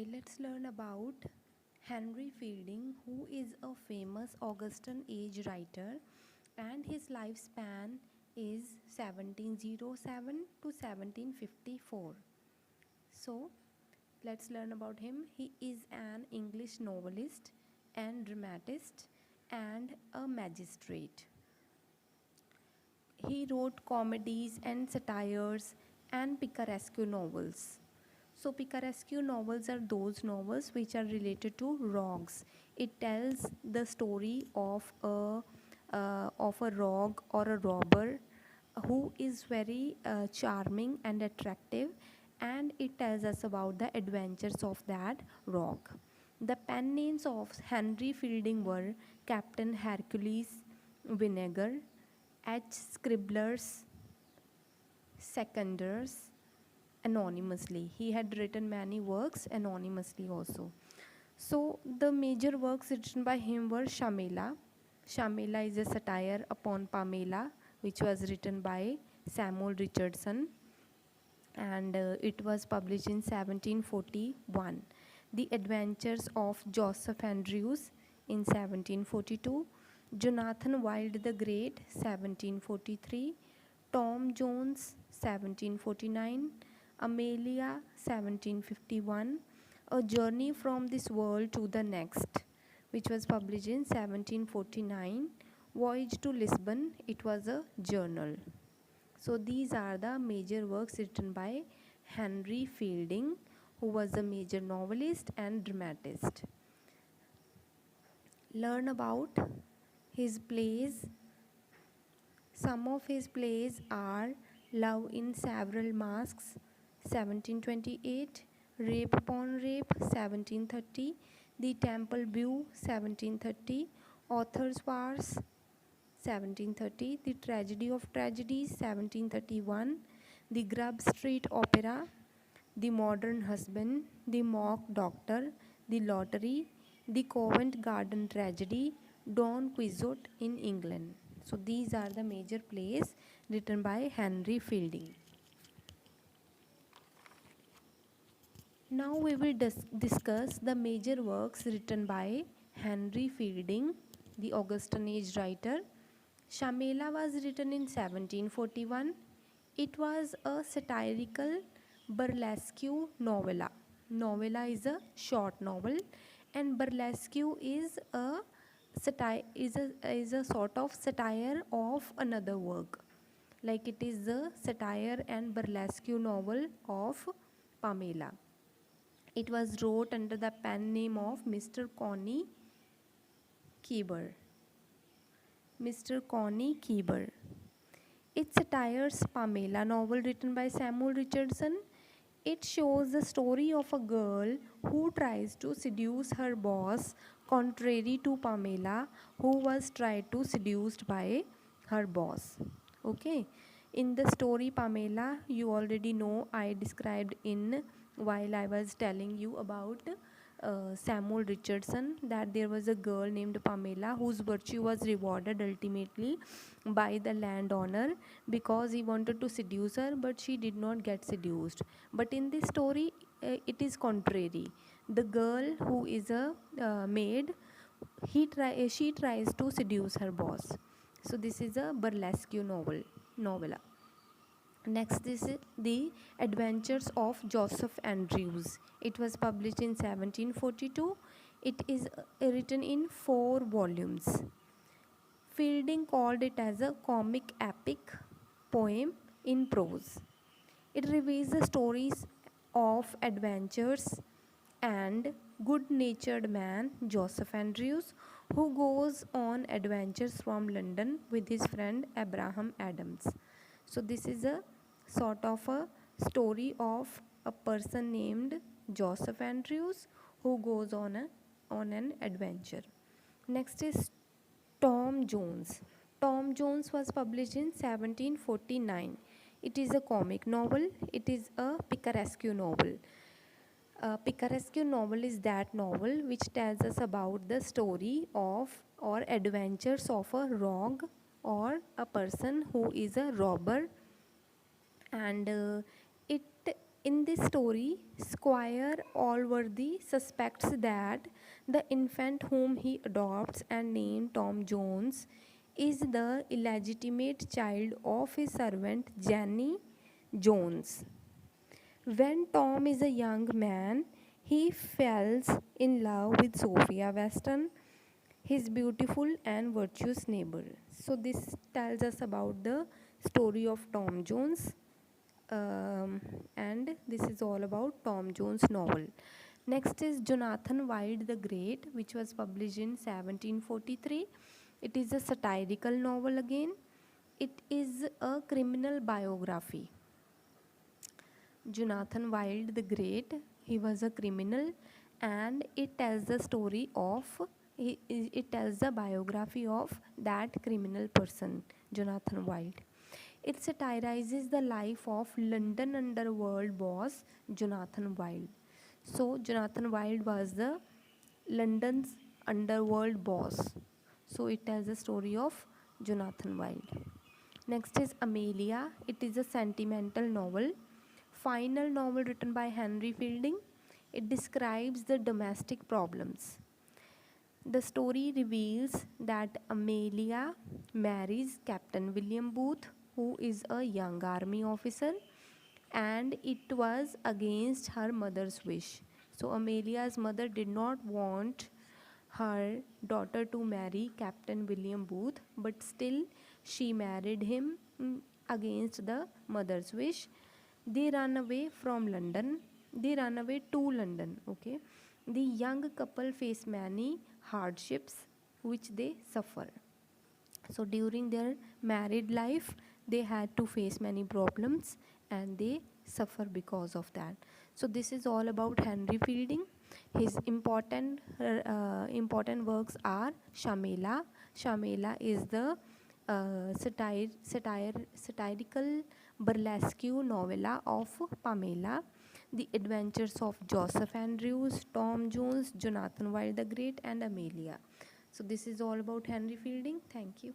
Okay, let's learn about Henry Fielding, who is a famous Augustan age writer, and his lifespan is 1707 to 1754. So, let's learn about him. He is an English novelist and dramatist and a magistrate. He wrote comedies and satires and picaresque novels. So, picaresque novels are those novels which are related to rogues. It tells the story of a rogue or a robber who is very charming and attractive, and it tells us about the adventures of that rogue. The pen names of Henry Fielding were Captain Hercules Vinegar, H. Scribblers Seconders, anonymously. He had written many works anonymously also. So the major works written by him were Shamela. Shamela is a satire upon Pamela, which was written by Samuel Richardson, and it was published in 1741. The Adventures of Joseph Andrews in 1742, Jonathan Wild the Great 1743, Tom Jones 1749, Amelia 1751, A Journey from This World to the Next, which was published in 1749, Voyage to Lisbon, it was a journal. So these are the major works written by Henry Fielding, who was a major novelist and dramatist. Learn about his plays. Some of his plays are Love in Several Masks 1728, Rape Upon Rape 1730, The Temple View 1730, Author's Wars 1730, The Tragedy of Tragedies 1731, The Grub Street Opera, The Modern Husband, The Mock Doctor, The Lottery, The Covent Garden Tragedy, Don Quixote in England. So these are the major plays written by Henry Fielding. Now we will discuss the major works written by Henry Fielding, the Augustan age writer. Shamela was written in 1741. It was a satirical burlesque novella. Novella is a short novel, and burlesque is a sort of satire of another work. Like it is the satire and burlesque novel of Pamela. It was wrote under the pen name of Mr. Connie Keeber. Mr. Connie Keeber. It satires Pamela novel written by Samuel Richardson. It shows the story of a girl who tries to seduce her boss, contrary to Pamela, who was tried to seduced by her boss. Okay, in the story Pamela, you already know, I described in while I was telling you about Samuel Richardson, that there was a girl named Pamela whose virtue was rewarded ultimately by the landowner because he wanted to seduce her, but she did not get seduced. But in this story, it is contrary. The girl who is a maid, she tries to seduce her boss. So this is a burlesque novella. Next is The Adventures of Joseph Andrews. It was published in 1742. It is written in 4 volumes. Fielding called it as a comic epic poem in prose. It reveals the stories of adventures and good-natured man Joseph Andrews, who goes on adventures from London with his friend Abraham Adams. So this is a sort of a story of a person named Joseph Andrews who goes on an adventure. Next is Tom Jones. Tom Jones was published in 1749. It is a comic novel. It is a picaresque novel. A picaresque novel is that novel which tells us about the story of or adventures of a rogue or a person who is a robber, and it In this story, Squire Allworthy suspects that the infant whom he adopts and named Tom Jones is the illegitimate child of his servant Jenny Jones. When Tom is a young man, he falls in love with Sophia Weston, his beautiful and virtuous neighbor. So, this tells us about the story of Tom Jones, and this is all about Tom Jones novel. Next is Jonathan Wild the Great, which was published in 1743. It is a satirical novel again. It is a criminal biography. Jonathan Wild the Great, he was a criminal, and it tells the story of, it tells the biography of that criminal person, Jonathan Wild. It satirizes the life of London underworld boss Jonathan Wild. So Jonathan Wild was the London's underworld boss. So it tells the story of Jonathan Wild. Next is Amelia. It is a sentimental novel. Final novel written by Henry Fielding. It describes the domestic problems. The story reveals that Amelia marries Captain William Booth, who is a young army officer, and it was against her mother's wish. So Amelia's mother did not want her daughter to marry Captain William Booth, but still she married him against the mother's wish. They run away from London. They run away to London. Okay. The young couple face many hardships which they suffer. So during their married life, they had to face many problems and they suffer because of that. So this is all about Henry Fielding. His important works are Shamela. Shamela is the satirical burlesque novella of Pamela. The Adventures of Joseph Andrews, Tom Jones, Jonathan Wild the Great, and Amelia. So this is all about Henry Fielding. Thank you.